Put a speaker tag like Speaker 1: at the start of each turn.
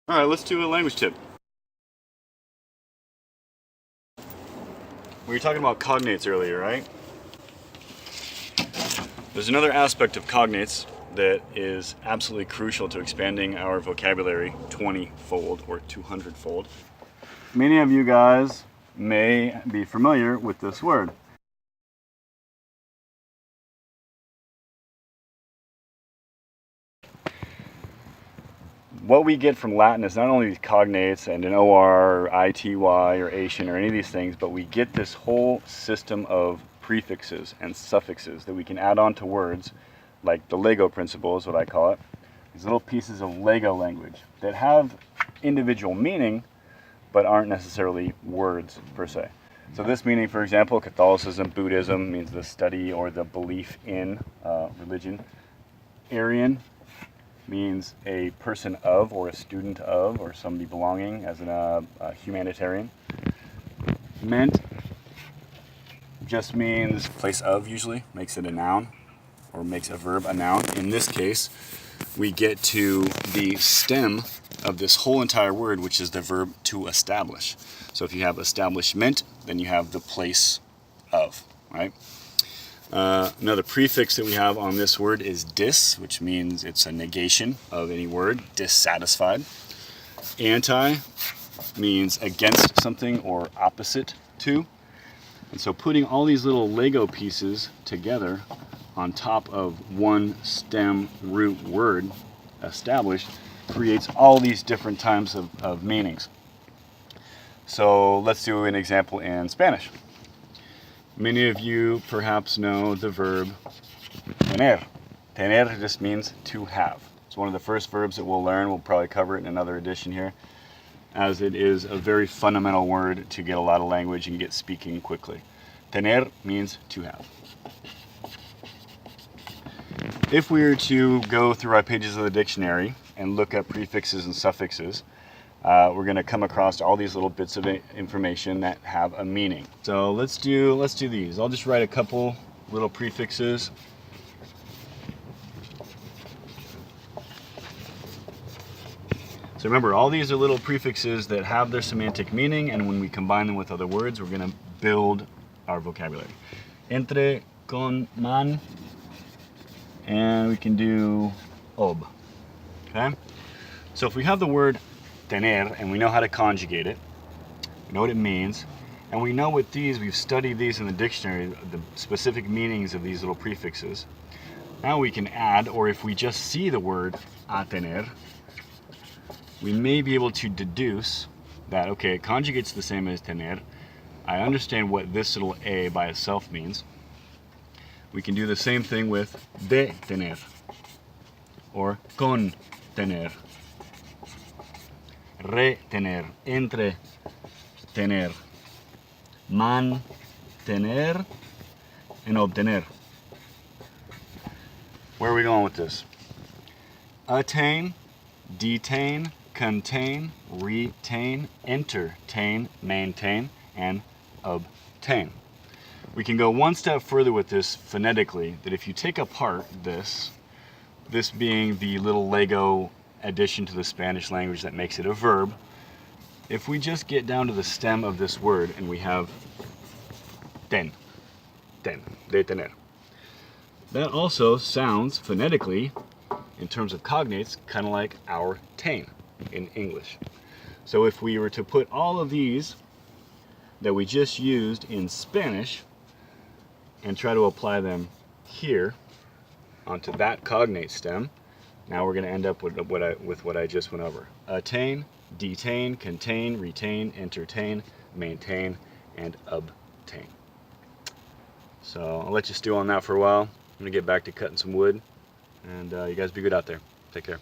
Speaker 1: All right, let's do a language tip. We were talking about cognates earlier, right? There's another aspect of cognates that is absolutely crucial to expanding our vocabulary 20-fold or 200-fold. Many of you guys may be familiar with this word. What we get from Latin is not only cognates and an OR or ITY or Asian or any of these things, but we get this whole system of prefixes and suffixes that we can add on to words, like the Lego principle is what I call it. These little pieces of Lego language that have individual meaning, but aren't necessarily words per se. So this meaning, for example, Catholicism, Buddhism means the study or the belief in religion. Aryan means a person of or a student of or somebody belonging as a humanitarian. Meant just means place of, usually makes it a noun or makes a verb a noun. In this case, we get to the stem of this whole entire word, which is the verb to establish. So if you have establishment, then you have the place of, right? Another prefix that we have on this word is dis, which means it's a negation of any word, dissatisfied. Anti means against something or opposite to. And so putting all these little Lego pieces together on top of one stem root word, established, creates all these different types of meanings. So let's do an example in Spanish. Many of you perhaps know the verb tener. Tener just means to have. It's one of the first verbs that we'll learn. We'll probably cover it in another edition here, as it is a very fundamental word to get a lot of language and get speaking quickly. Tener means to have. If we were to go through our pages of the dictionary and look at prefixes and suffixes, we're going to come across all these little bits of information that have a meaning. So let's do these. I'll just write a couple little prefixes. So remember, all these are little prefixes that have their semantic meaning, and when we combine them with other words, we're going to build our vocabulary. Entre, con, man, and we can do ob. Okay? So if we have the word tener, and we know how to conjugate it, we know what it means, and we know what these, we've studied these in the dictionary, the specific meanings of these little prefixes. Now we can add, or if we just see the word a tener, we may be able to deduce that, okay, it conjugates the same as tener. I understand what this little a by itself means. We can do the same thing with de tener, or con tener. Retener, entre tener, mantener, and obtener. Where are we going with this? Attain, detain, contain, retain, entertain, maintain, and obtain. We can go one step further with this phonetically, that if you take apart this being the little Lego addition to the Spanish language that makes it a verb, if we just get down to the stem of this word and we have de tener. That also sounds phonetically, in terms of cognates, kind of like our tain in English. So if we were to put all of these that we just used in Spanish and try to apply them here onto that cognate stem, now we're going to end up with what I just went over. Attain, detain, contain, retain, entertain, maintain, and obtain. So I'll let you stew on that for a while. I'm going to get back to cutting some wood, and you guys be good out there. Take care.